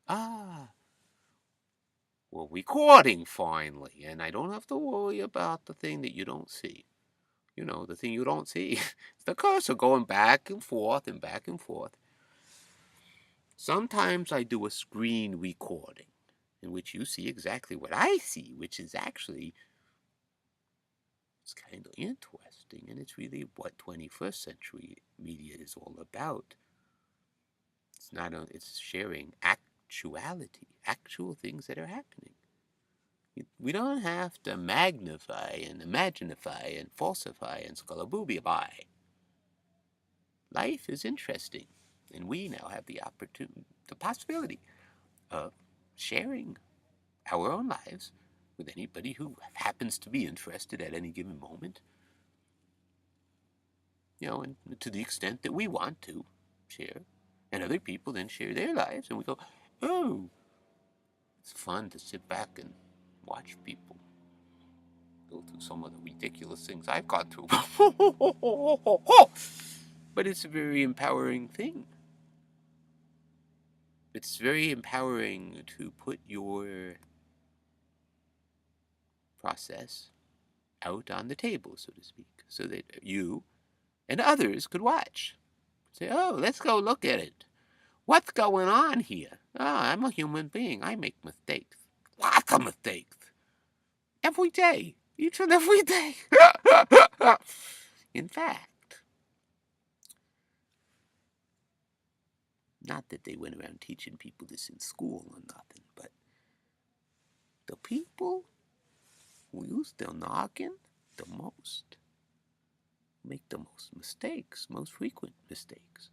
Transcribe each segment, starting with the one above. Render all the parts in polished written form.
Ah, we're recording finally, and I don't have to worry about the thing that you don't see. You know, the thing you don't see. It's the cursor going back and forth and back and forth. Sometimes I do a screen recording in which you see exactly what I see, which is actually it's kind of interesting, and it's really what 21st century media is all about. It's not on, it's sharing actuality, actual things that are happening. We don't have to magnify and imaginify and falsify and scalaboobie. Life is interesting, and we now have the opportunity, the possibility of sharing our own lives with anybody who happens to be interested at any given moment. You know, and to the extent that we want to share, and other people then share their lives, and we go, oh, it's fun to sit back and watch people go through some of the ridiculous things I've gone through. But it's a very empowering thing. It's very empowering to put your process out on the table, so to speak, so that you and others could watch. Say, oh, let's go look at it. What's going on here? Oh, I'm a human being. I make mistakes. Lots of mistakes. Every day. Each and every day. In fact, not that they went around teaching people this in school or nothing, but the people who use their noggin the most make the most mistakes, most frequent mistakes.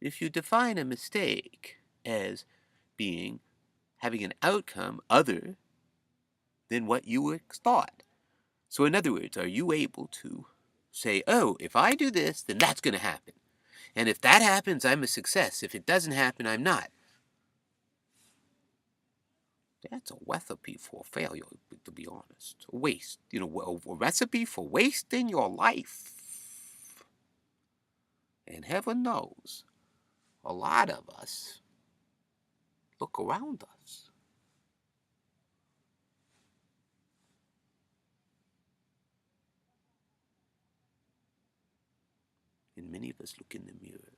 If you define a mistake as being having an outcome other than what you thought. So in other words, are you able to say, oh, if I do this, then that's going to happen. And if that happens, I'm a success. If it doesn't happen, I'm not. That's a recipe for failure, to be honest. A waste. You know, a recipe for wasting your life. And heaven knows, a lot of us look around us. And many of us look in the mirror.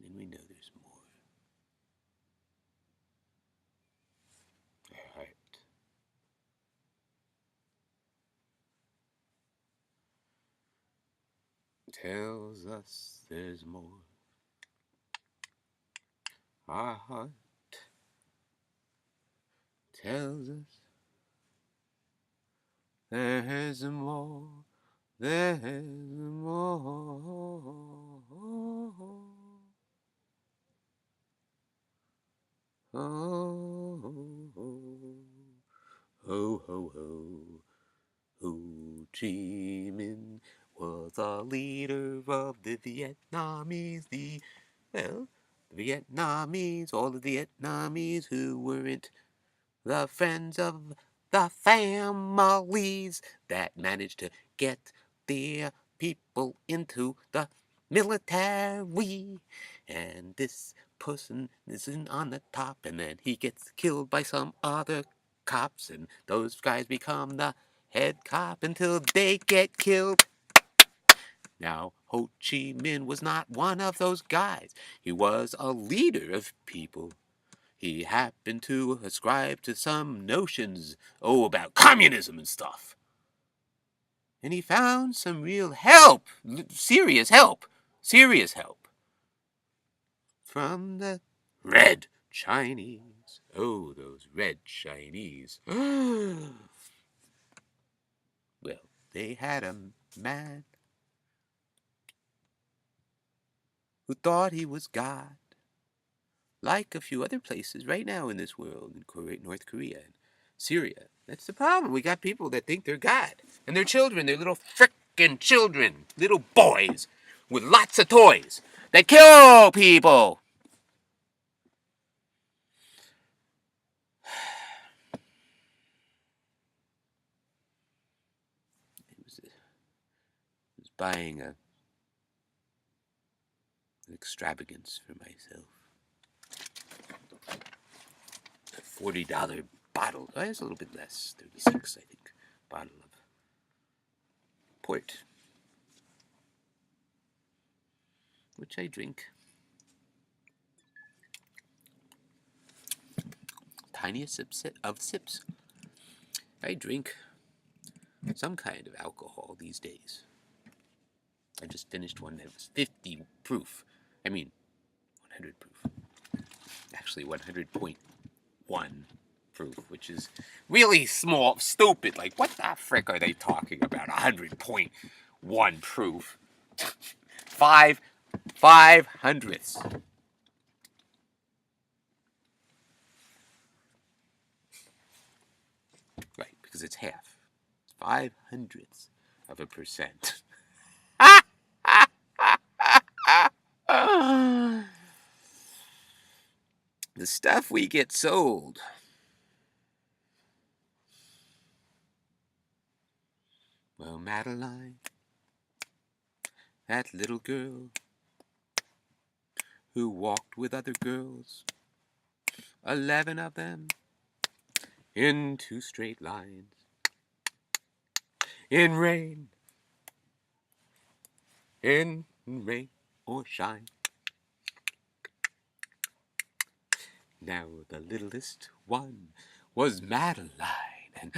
And we know there's more. Our heart tells us there's more. Our heart tells us there's more, there's more. Oh, ho, ho, ho. Ho Chi Minh was a leader of the Vietnamese. The Vietnamese, all the Vietnamese who weren't the friends of the families that managed to get their people into the military. And this person isn't on the top, and then he gets killed by some other cops, and those guys become the head cop until they get killed. Now, Ho Chi Minh was not one of those guys. He was a leader of people. He happened to ascribe to some notions, about communism and stuff. And he found some real help, serious help, from the Red Chinese. Oh, those Red Chinese. Well, they had a man who thought he was God, like a few other places right now in this world, in North Korea and Syria. That's the problem. We got people that think they're God. And their children, they're little frickin' children, little boys with lots of toys that kill people. was buying an extravagance for myself. A $40 bottle. Oh, it's a little bit less. 36, I think. Bottle of port, which I drink. Tiniest of sips. I drink some kind of alcohol these days. I just finished one that was 50 proof. I mean, 100 proof. Actually, 100.1 proof, which is really small, stupid. Like, what the frick are they talking about? 100.1 proof. 5/500ths. Right, because it's half. 5/100ths of a percent. The stuff we get sold. Well, Madeline, that little girl who walked with other girls, 11 of them, in 2 straight lines, in rain or shine. Now the littlest one was Madeline, and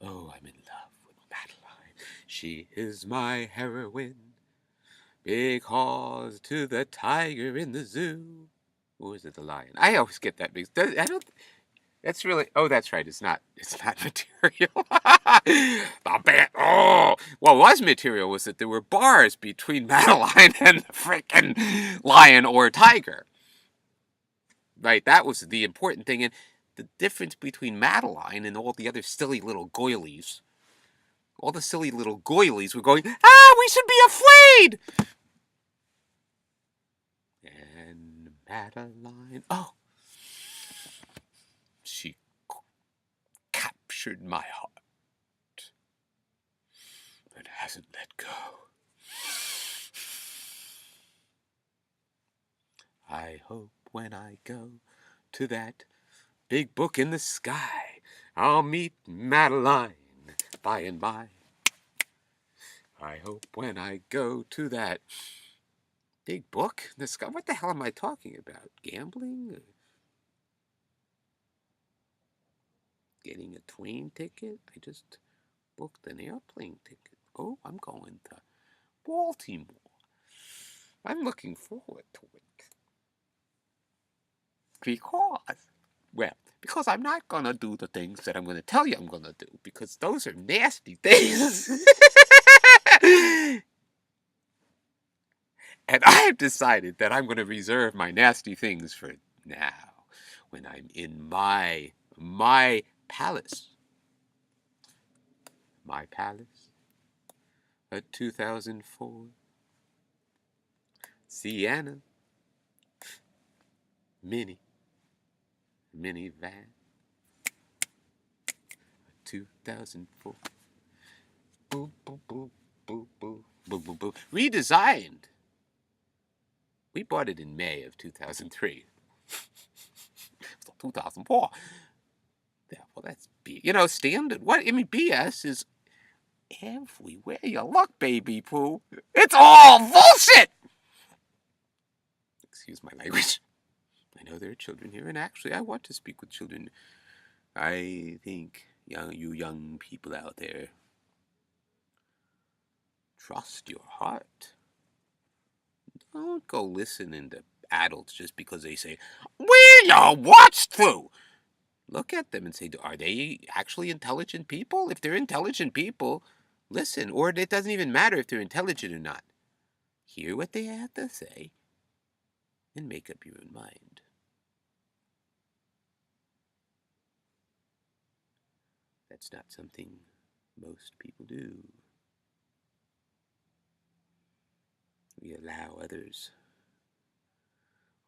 oh, I'm in love with Madeline. She is my heroine, because to the tiger in the zoo, or is it the lion? I always get that mixed. I don't. That's really. Oh, that's right. It's not. It's not material. The band. Oh, what was material was that there were bars between Madeline and the frickin' lion or tiger. Right. That was the important thing, and the difference between Madeline and all the other silly little goilies. All the silly little goilies were going, we should be afraid. And Madeline, she captured my heart, but hasn't let go. I hope when I go to that big book in the sky, I'll meet Madeline by and by. I hope when I go to that big book in the sky. What the hell am I talking about? Gambling? Getting a train ticket? I just booked an airplane ticket. Oh, I'm going to Baltimore. I'm looking forward to it. Because I'm not going to do the things that I'm going to tell you I'm going to do, because those are nasty things. And I've decided that I'm going to reserve my nasty things for now, when I'm in my palace. My palace, a 2004 Sienna minivan, 2004. Boop, boop, boop, boop, boop, boop, boop, boop. Redesigned. We bought it in May of 2003. So 2004. Yeah, well, that's standard. What? I mean, BS is everywhere you look, baby poo. It's all bullshit! Excuse my language. I know there are children here, and actually, I want to speak with children. I think you young people out there, trust your heart. Don't go listening to adults just because they say, "We're your watch through." Look at them and say, are they actually intelligent people? If they're intelligent people, listen. Or it doesn't even matter if they're intelligent or not. Hear what they have to say and make up your own mind. That's not something most people do. We allow others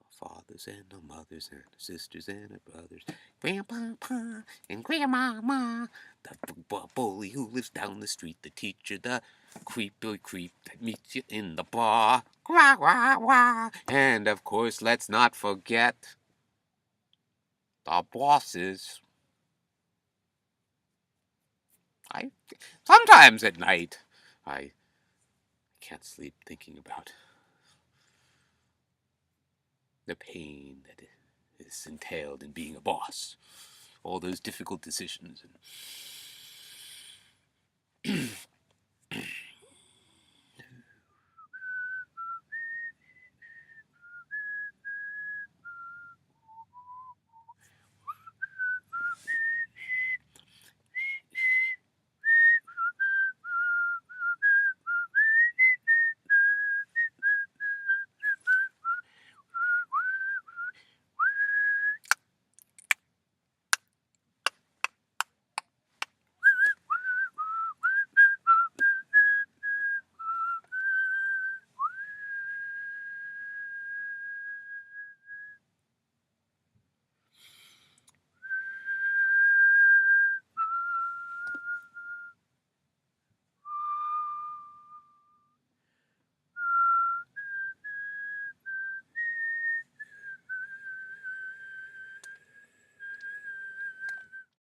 off fathers and our mothers and our sisters and our brothers, Grandpapa and Grandmama, the bully who lives down the street, the teacher, the creeper creep that meets you in the bar, wah, wah, wah. And of course, let's not forget the bosses. Sometimes at night, I can't sleep thinking about the pain that is entailed in being a boss. All those difficult decisions.